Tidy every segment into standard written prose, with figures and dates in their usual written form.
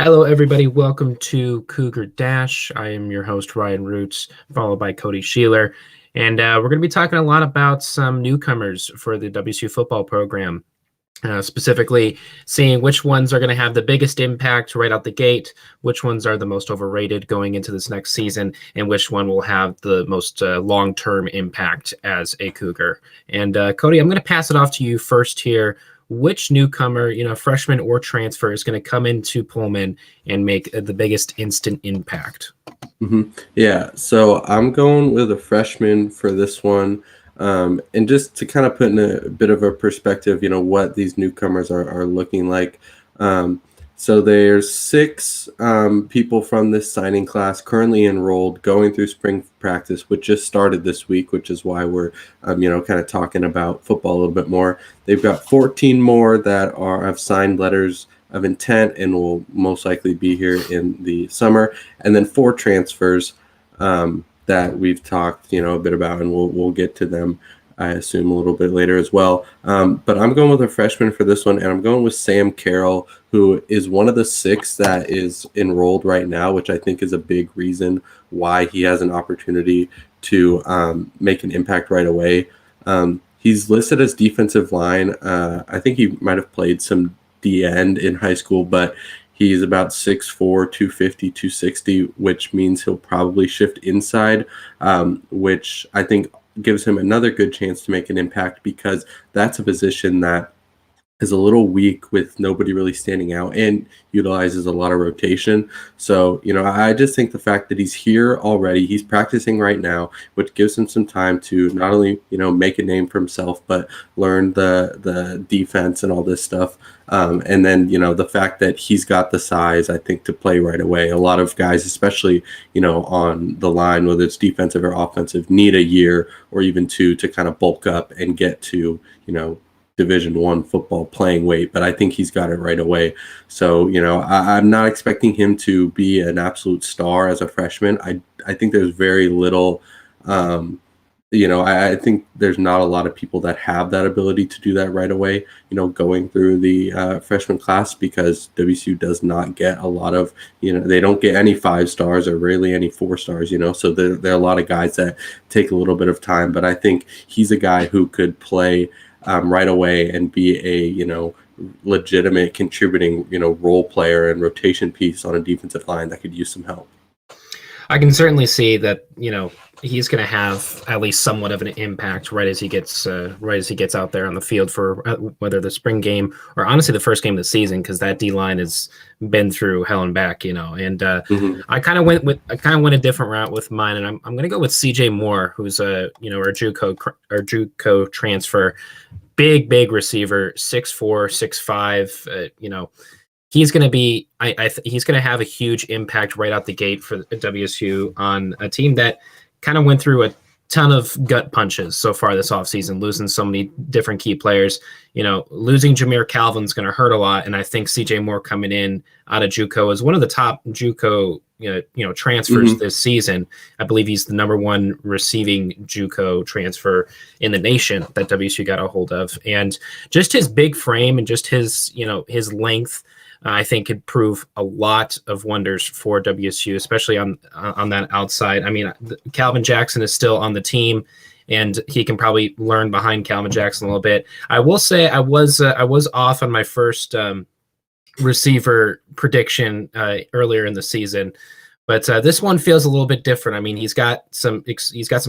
Hello, everybody. Welcome to Cougar Dash. I am your host, Ryan Roots, followed by Cody Schoeler. And we're going to be talking a lot about some newcomers for the WSU football program, specifically seeing which ones are going to have the biggest impact right out the gate, which ones are the most overrated going into this next season, and which one will have the most long-term impact as a Cougar. And Cody, I'm going to pass it off to you first here. Which newcomer, freshman or transfer, is going to come into Pullman and make the biggest instant impact? Yeah, so I'm going with a freshman for this one. And just to kind of put in a bit of a perspective, what these newcomers are looking like. So there's six people from this signing class currently enrolled, going through spring practice, which just started this week, which is why we're, kind of talking about football a little bit more. They've got 14 more that have signed letters of intent and will most likely be here in the summer, and then 4 transfers that we've talked, a bit about, and we'll get to them, I assume, a little bit later as well. But I'm going with a freshman for this one, and I'm going with Sam Carroll, who is one of the 6 that is enrolled right now, which I think is a big reason why he has an opportunity to make an impact right away. He's listed as defensive line. I think he might have played some D-end in high school, but he's about 6'4", 250, 260, which means he'll probably shift inside, which I think gives him another good chance to make an impact, because that's a position that is a little weak with nobody really standing out and utilizes a lot of rotation. So, I just think the fact that he's here already, he's practicing right now, which gives him some time to not only, make a name for himself, but learn the defense and all this stuff. And then, the fact that he's got the size, I think, to play right away. A lot of guys, especially, on the line, whether it's defensive or offensive, need a year or even 2 to kind of bulk up and get to, Division I football playing weight, but I think he's got it right away. So, I'm not expecting him to be an absolute star as a freshman. I think there's very little, I think there's not a lot of people that have that ability to do that right away, going through the freshman class, because WSU does not get a lot of, they don't get any 5 stars or really any 4 stars, so there are a lot of guys that take a little bit of time, but I think he's a guy who could play right away and be a, legitimate contributing, role player and rotation piece on a defensive line that could use some help. I can certainly see that, he's going to have at least somewhat of an impact right as he gets out there on the field for whether the spring game or honestly the first game of the season, because that D line has been through hell and back, and I kind of went a different route with mine, and I'm going to go with CJ Moore, who's a our JUCO transfer, big receiver, 6'4", 6'5", he's going to be he's going to have a huge impact right out the gate for WSU on a team that kind of went through a ton of gut punches so far this offseason, losing so many different key players. Losing Jameer Calvin's going to hurt a lot, and I think CJ Moore coming in out of JUCO is one of the top JUCO transfers this season. I believe he's the number 1 receiving JUCO transfer in the nation that WSU got a hold of, and just his big frame and just his his length, I think could prove a lot of wonders for WSU, especially on that outside. I mean, Calvin Jackson is still on the team, and he can probably learn behind Calvin Jackson a little bit. I will say I was off on my first receiver prediction earlier in the season, but this one feels a little bit different. I mean, he's got some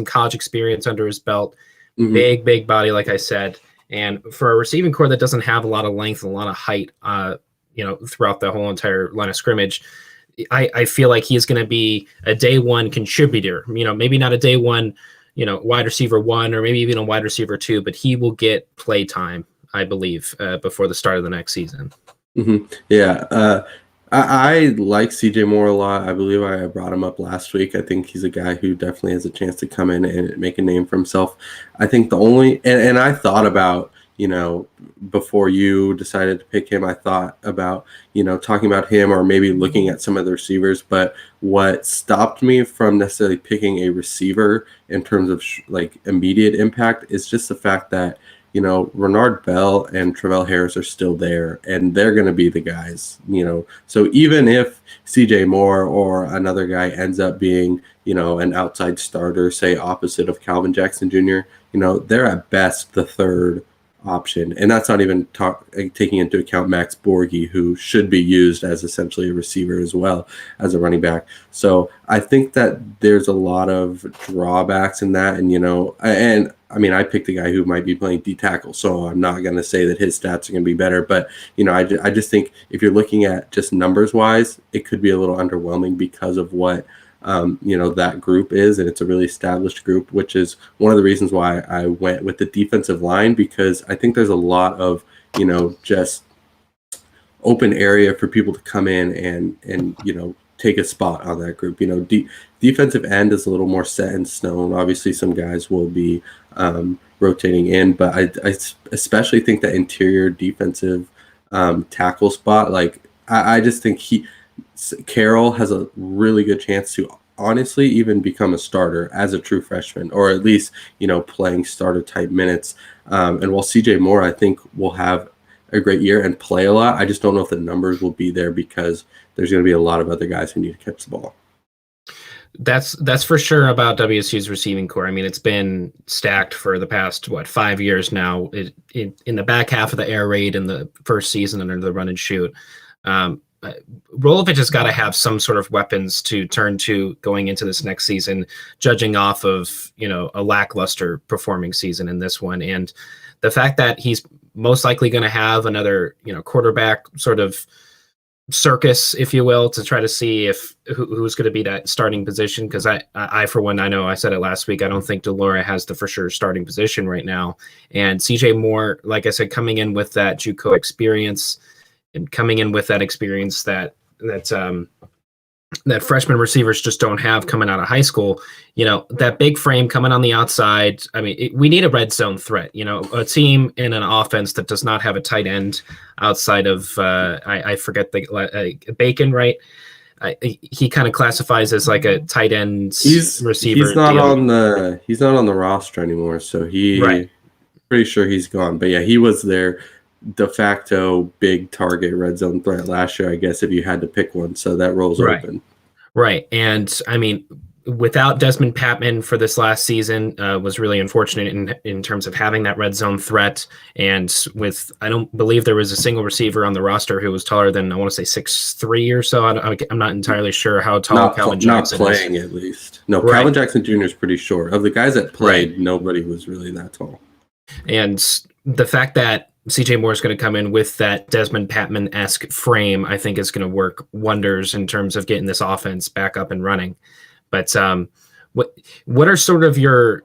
college experience under his belt, big body, like I said, and for a receiving core that doesn't have a lot of length and a lot of height, throughout the whole entire line of scrimmage, I feel like he's going to be a day 1 contributor. Maybe not a day 1, wide receiver 1, or maybe even a wide receiver 2, but he will get play time, I believe, before the start of the next season. Yeah. I like CJ Moore a lot. I believe I brought him up last week. I think he's a guy who definitely has a chance to come in and make a name for himself. I think the only, and I thought about, before you decided to pick him, I thought about, talking about him or maybe looking at some of the receivers. But what stopped me from necessarily picking a receiver in terms of immediate impact is just the fact that Renard Bell and Travell Harris are still there, and they're going to be the guys, So even if CJ Moore or another guy ends up being, an outside starter, say opposite of Calvin Jackson Jr., they're at best the third option. And that's not even taking into account Max Borghi, who should be used as essentially a receiver as well as a running back. So I think that there's a lot of drawbacks in that. And, I picked a guy who might be playing D tackle, so I'm not going to say that his stats are going to be better. But, I just think if you're looking at just numbers wise, it could be a little underwhelming because of what that group is, and it's a really established group, which is one of the reasons why I went with the defensive line, because I think there's a lot of just open area for people to come in and take a spot on that group. Defensive end is a little more set in stone. Obviously some guys will be rotating in, but I especially think that interior defensive tackle spot, like I just think Carroll has a really good chance to honestly even become a starter as a true freshman, or at least, playing starter type minutes. And while CJ Moore, I think, will have a great year and play a lot, I just don't know if the numbers will be there because there's going to be a lot of other guys who need to catch the ball. That's for sure about WSU's receiving core. It's been stacked for the past 5 years now. In the back half of the air raid in the first season under the run and shoot. Rolovich has got to have some sort of weapons to turn to going into this next season, judging off of a lackluster performing season in this one, and the fact that he's most likely going to have another quarterback sort of circus, if you will, to try to see if who's going to be that starting position. Because I for one, I know I said it last week, I don't think Delora has the for sure starting position right now. And CJ Moore, like I said, coming in with that JUCO experience and coming in with that experience that freshman receivers just don't have coming out of high school, that big frame coming on the outside. We need a red zone threat, a team in an offense that does not have a tight end outside of, I forget Bacon, right? He kind of classifies as like a tight end receiver. He's not on the roster anymore. So pretty sure he's gone, but yeah, he was their de facto big target red zone threat last year, I guess, if you had to pick one. So that role's open. Right. And without Desmond Patman for this last season, was really unfortunate in terms of having that red zone threat. And I don't believe there was a single receiver on the roster who was taller than, I want to say 6'3" or so. I'm not entirely sure how tall Calvin Jackson is. Not playing, at least. No, right. Calvin Jackson Jr. is pretty short. Of the guys that played, Nobody was really that tall. And the fact that CJ Moore is going to come in with that Desmond Patman-esque frame, I think, is going to work wonders in terms of getting this offense back up and running. But what are sort of your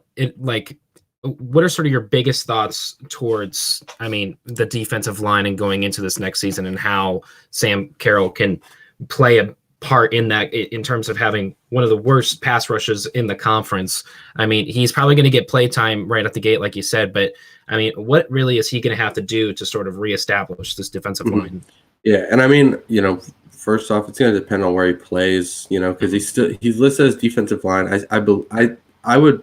biggest thoughts towards, the defensive line and going into this next season, and how Sam Carroll can play a part in that in terms of having one of the worst pass rushes in the conference? He's probably going to get play time right at the gate, like you said, but what really is he going to have to do to sort of reestablish this defensive line? Yeah, and first off, it's going to depend on where he plays, because he's listed as defensive line. I would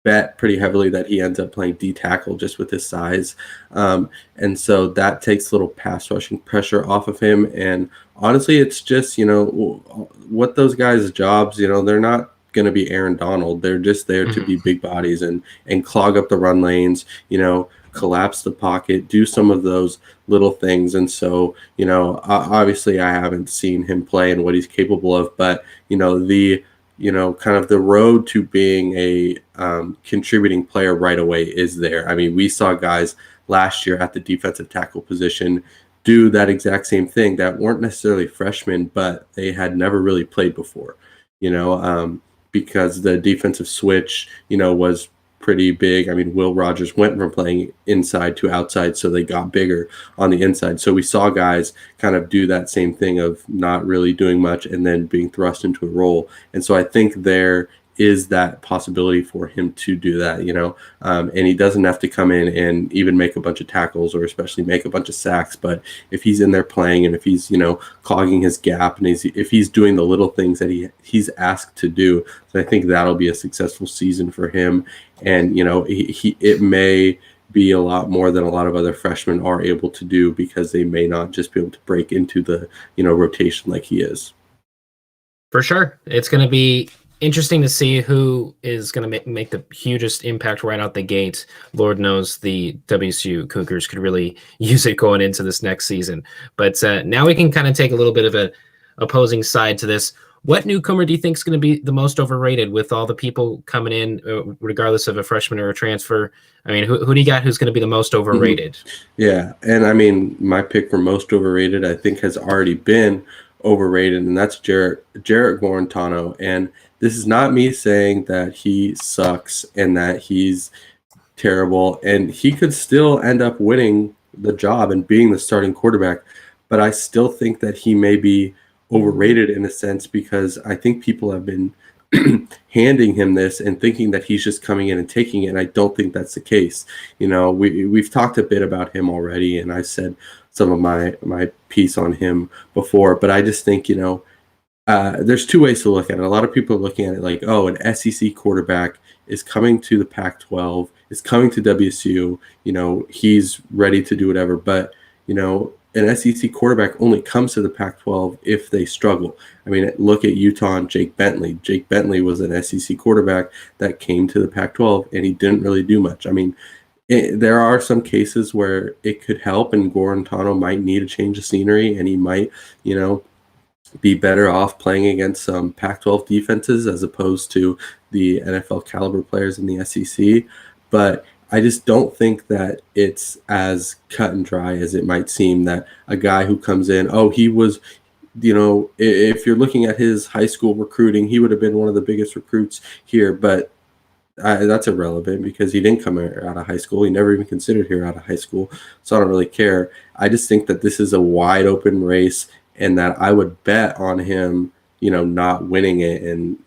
bet pretty heavily that he ends up playing D tackle just with his size, and so that takes a little pass rushing pressure off of him. And honestly, it's just what those guys' jobs, they're not going to be Aaron Donald. They're just there to be big bodies and clog up the run lanes, collapse the pocket, do some of those little things. And so, obviously I haven't seen him play and what he's capable of, but, kind of the road to being a contributing player right away is there. We saw guys last year at the defensive tackle position do that exact same thing that weren't necessarily freshmen, but they had never really played before, because the defensive switch, was pretty big. Will Rogers went from playing inside to outside, so they got bigger on the inside. So we saw guys kind of do that same thing of not really doing much and then being thrust into a role. And so I think there is that possibility for him to do that, and he doesn't have to come in and even make a bunch of tackles or especially make a bunch of sacks. But if he's in there playing and if he's, clogging his gap and if he's doing the little things that he's asked to do, then I think that'll be a successful season for him. And, it may be a lot more than a lot of other freshmen are able to do because they may not just be able to break into the, rotation like he is. For sure. It's going to be interesting to see who is going to make the hugest impact right out the gate. Lord knows the WSU Cougars could really use it going into this next season. But now we can kind of take a little bit of a opposing side to this. What newcomer do you think is going to be the most overrated with all the people coming in, regardless of a freshman or a transfer? I mean, who do you got who's going to be the most overrated? Yeah, and I mean, my pick for most overrated, I think, has already been overrated, and that's Jarrett Guarantano. And this is not me saying that he sucks and that he's terrible, and he could still end up winning the job and being the starting quarterback. But I still think that he may be overrated in a sense because I think people have been handing him this and thinking that he's just coming in and taking it. And I don't think that's the case. We've talked a bit about him already, and I said some of my piece on him before, but I just think, there's two ways to look at it. A lot of people are looking at it like, oh, an SEC quarterback is coming to the Pac-12, is coming to WSU, he's ready to do whatever. But, an SEC quarterback only comes to the Pac-12 if they struggle. I mean, look at Utah and Jake Bentley. Jake Bentley was an SEC quarterback that came to the Pac-12, and he didn't really do much. I mean, there are some cases where it could help, and Guarantano might need a change of scenery, and he might, be better off playing against some Pac-12 defenses as opposed to the NFL caliber players in the SEC. But I just don't think that it's as cut and dry as it might seem, that a guy who comes in, he was, if you're looking at his high school recruiting, he would have been one of the biggest recruits here. But that's irrelevant because he didn't come out of high school. He never even considered here out of high school. So I don't really care. I just think that this is a wide open race, and that I would bet on him, not winning it. And,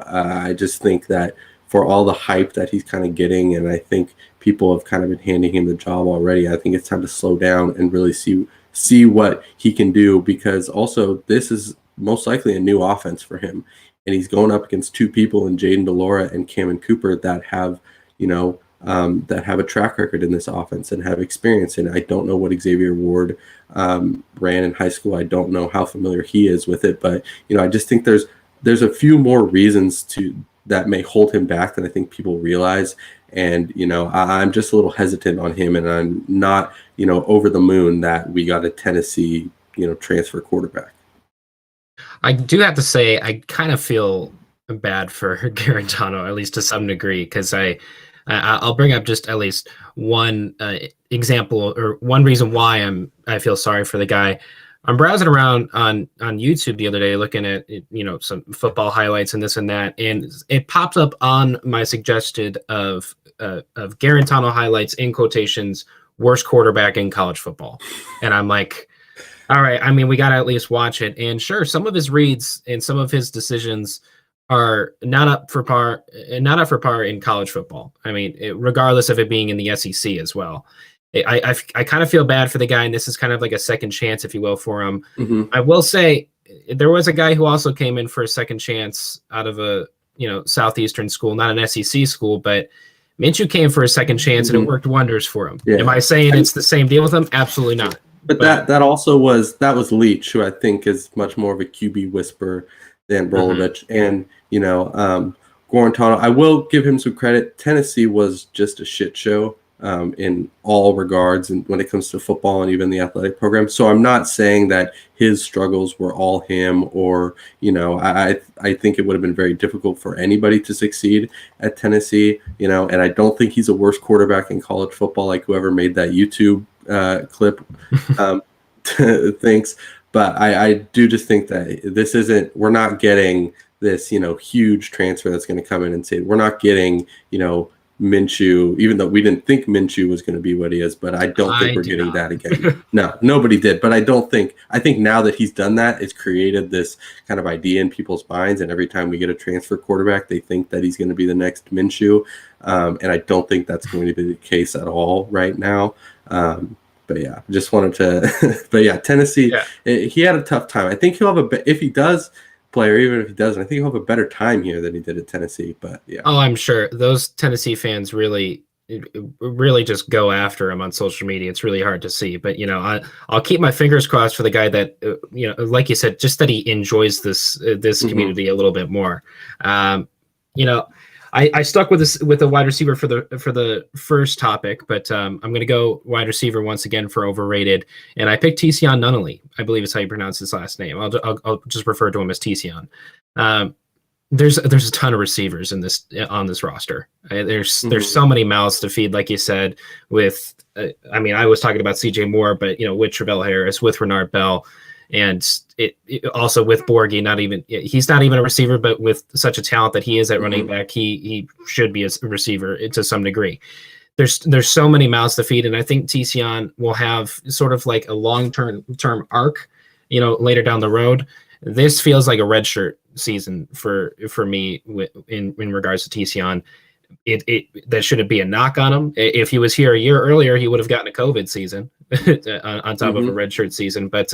I just think that for all the hype that he's kind of getting, and I think people have kind of been handing him the job already, I think it's time to slow down and really see what he can do, because also this is most likely a new offense for him. And he's going up against two people in Jaden DeLora and Cameron Cooper that have, that have a track record in this offense and have experience. And I don't know what Xavier Ward ran in high school. I don't know how familiar he is with it, but I just think there's a few more reasons that may hold him back than I think people realize. And I'm just a little hesitant on him, and I'm not over the moon that we got a Tennessee transfer quarterback. I do have to say I kind of feel bad for Guarantano, at least to some degree, because I'll bring up just at least one example or one reason why I feel sorry for the guy. I'm browsing around on YouTube the other day looking at some football highlights and this and that, and it popped up on my suggested of Guarantano highlights in quotations, worst quarterback in college football. And I'm like, all right, I mean, we got to at least watch it. And sure, some of his reads and some of his decisions are not up for par in college football. I mean, regardless of it being in the SEC as well. I kind of feel bad for the guy, and this is kind of like a second chance, if you will, for him. Mm-hmm. I will say there was a guy who also came in for a second chance out of a Southeastern school, not an SEC school, but Minshew came for a second chance, and it worked wonders for him. Yeah. Am I saying it's the same deal with him? Absolutely not. But that also was Leach, who I think is much more of a QB whisperer than Brolovich. Mm-hmm. And Guarantano, I will give him some credit. Tennessee was just a shit show in all regards, and when it comes to football and even the athletic program. So I'm not saying that his struggles were all him, or I think it would have been very difficult for anybody to succeed at Tennessee. And I don't think he's a worse quarterback in college football, like whoever made that YouTube clip thinks. But I do just think that we're not getting this huge transfer that's going to come in and say, we're not getting Minshew, even though we didn't think Minshew was going to be what he is, but I don't think we're getting that again. No, nobody did. But I think now that he's done that, it's created this kind of idea in people's minds. And every time we get a transfer quarterback, they think that he's going to be the next Minshew. And I don't think that's going to be the case at all right now. But yeah, just wanted to, but yeah, Tennessee, he had a tough time. I think he'll have if he does play, or even if he doesn't, I think he'll have a better time here than he did at Tennessee. But yeah. Oh, I'm sure those Tennessee fans really really just go after him on social media. It's really hard to see, but I'll keep my fingers crossed for the guy that like you said, just that he enjoys this community a little bit more. You know, I stuck with a wide receiver for the first topic, but I'm going to go wide receiver once again for overrated, and I picked Tizian Nunnally. I believe is how you pronounce his last name. I'll just refer to him as Tizian. There's a ton of receivers on this roster. There's so many mouths to feed, like you said. With I was talking about C.J. Moore, but with Travell Harris, with Renard Bell, and it also with Borghi. He's not even a receiver, but with such a talent that he is at running back, he should be a receiver to some degree. There's so many mouths to feed, and I think Tizian will have sort of like a long-term arc, later down the road. This feels like a redshirt season for me in regards to Tizian. That shouldn't be a knock on him. If he was here a year earlier, he would have gotten a COVID season on top of a redshirt season. But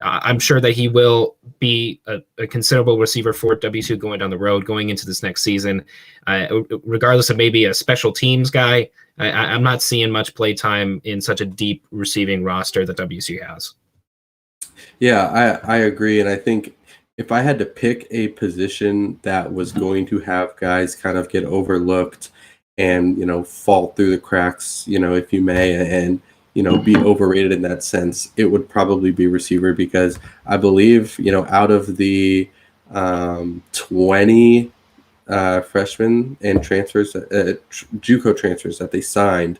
I'm sure that he will be a considerable receiver for WSU going down the road, going into this next season. Regardless of maybe a special teams guy, I'm not seeing much play time in such a deep receiving roster that WSU has. Yeah, I agree. And I think if I had to pick a position that was going to have guys kind of get overlooked and, fall through the cracks, if you may, and, be overrated in that sense, it would probably be receiver, because I believe, out of the 20 freshmen and transfers, JUCO transfers that they signed,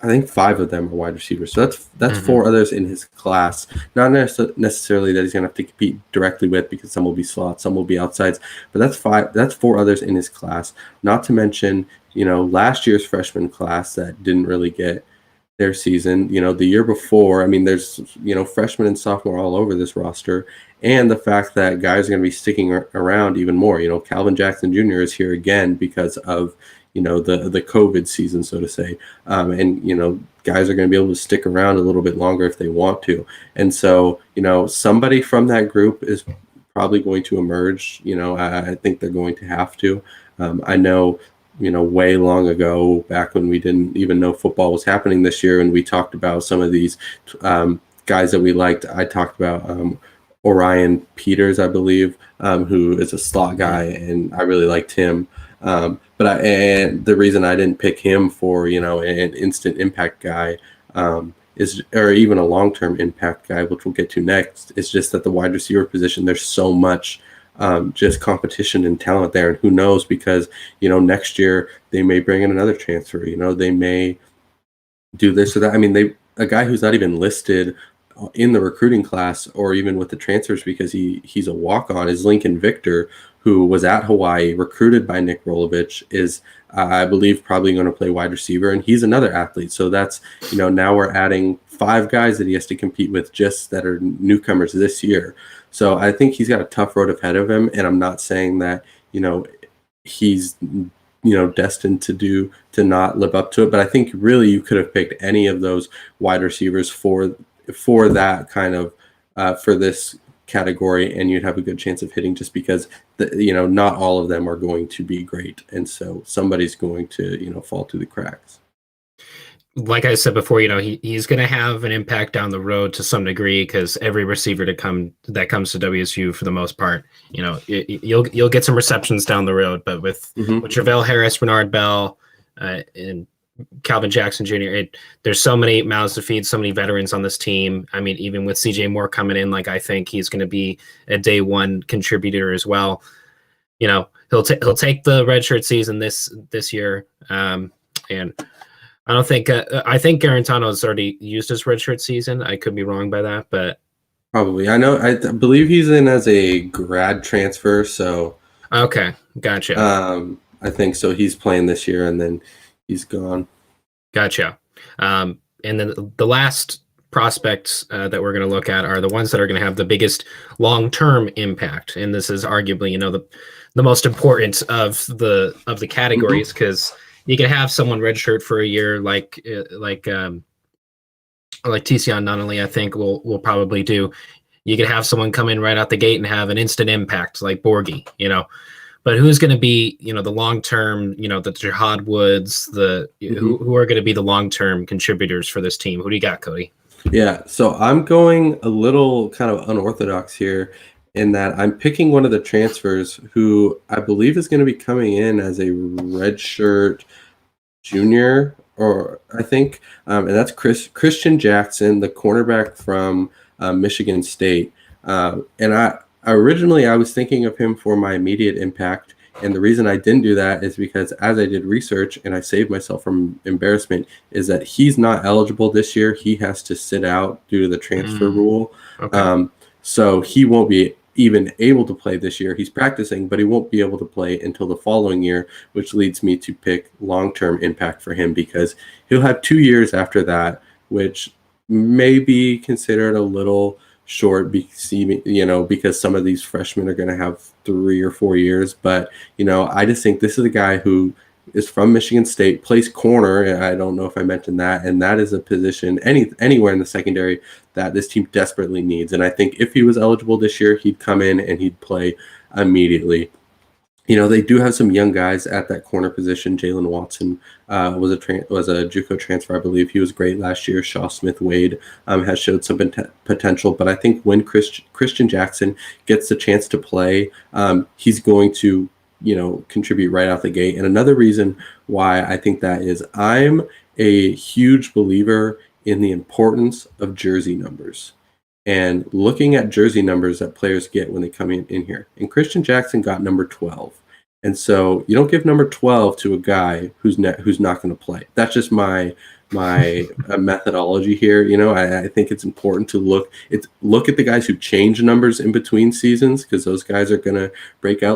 I think 5 of them are wide receivers. So that's 4 others in his class. Not necessarily that he's going to have to compete directly with, because some will be slots, some will be outsides. But that's 4 others in his class. Not to mention, last year's freshman class that didn't really get their season. The year before, there's, freshmen and sophomore all over this roster. And the fact that guys are going to be sticking around even more. Calvin Jackson Jr. is here again because of the COVID season, so to say. And guys are going to be able to stick around a little bit longer if they want to. And so, somebody from that group is probably going to emerge. I think they're going to have to. I know, way long ago, back when we didn't even know football was happening this year, and we talked about some of these guys that we liked. I talked about Orion Peters, I believe, who is a slot guy, and I really liked him. And the reason I didn't pick him for, an instant impact guy, or even a long-term impact guy, which we'll get to next, is just that the wide receiver position, there's so much just competition and talent there. And who knows, because, next year they may bring in another transfer, they may do this or that. A guy who's not even listed in the recruiting class or even with the transfers because he's a walk-on is Lincoln Victor, who was at Hawaii, recruited by Nick Rolovich, is, I believe, probably going to play wide receiver, and he's another athlete. So that's, now we're adding 5 guys that he has to compete with just that are newcomers this year. So I think he's got a tough road ahead of him, and I'm not saying that, he's, destined to not live up to it, but I think really you could have picked any of those wide receivers for that kind of, for this category, and you'd have a good chance of hitting, just because not all of them are going to be great, and so somebody's going to fall through the cracks. Like I said before, he's going to have an impact down the road to some degree, because every receiver that comes to WSU, for the most part, you'll get some receptions down the road, but with Travell Harris, Renard Bell, and Calvin Jackson Jr., there's so many mouths to feed, so many veterans on this team. Even with C.J. Moore coming in, I think he's going to be a day one contributor as well. He'll take the redshirt season this year, and I don't think I think Garantano's already used his redshirt season. I could be wrong by that, but probably. I believe he's in as a grad transfer. So okay, gotcha. I think so. He's playing this year, and then he's gone. Gotcha. And then the last prospects that we're going to look at are the ones that are going to have the biggest long-term impact, and this is arguably the most important of the categories, because you can have someone redshirt for a year like Tizian Nunnally, I think will probably do. You could have someone come in right out the gate and have an instant impact like Borghi, But who's going to be, the long term, the Jihad Woods, who are going to be the long term contributors for this team? Who do you got, Cody? Yeah, so I'm going a little kind of unorthodox here in that I'm picking one of the transfers who I believe is going to be coming in as a redshirt junior, or I think, and that's Christian Jackson, the cornerback from Michigan State. And I originally I was thinking of him for my immediate impact. And the reason I didn't do that is because as I did research and I saved myself from embarrassment, is that he's not eligible this year. He has to sit out due to the transfer rule. Okay. So he won't be even able to play this year. He's practicing, but he won't be able to play until the following year, which leads me to pick long-term impact for him because he'll have 2 years after that, which may be considered a little short, because some of these freshmen are going to have 3 or 4 years. But, I just think this is a guy who is from Michigan State, plays corner. I don't know if I mentioned that. And that is a position anywhere in the secondary that this team desperately needs. And I think if he was eligible this year, he'd come in and he'd play immediately. They do have some young guys at that corner position. Jalen Watson was a JUCO transfer, I believe. He was great last year. Shaw Smith-Wade has showed some potential. But I think when Christian Jackson gets the chance to play, he's going to contribute right out the gate. And another reason why I think that is I'm a huge believer in the importance of jersey numbers and looking at jersey numbers that players get when they come in here. And Christian Jackson got number 12. And so you don't give number 12 to a guy who's not going to play. That's just my methodology here. I think it's important to look at the guys who change numbers in between seasons because those guys are going to break out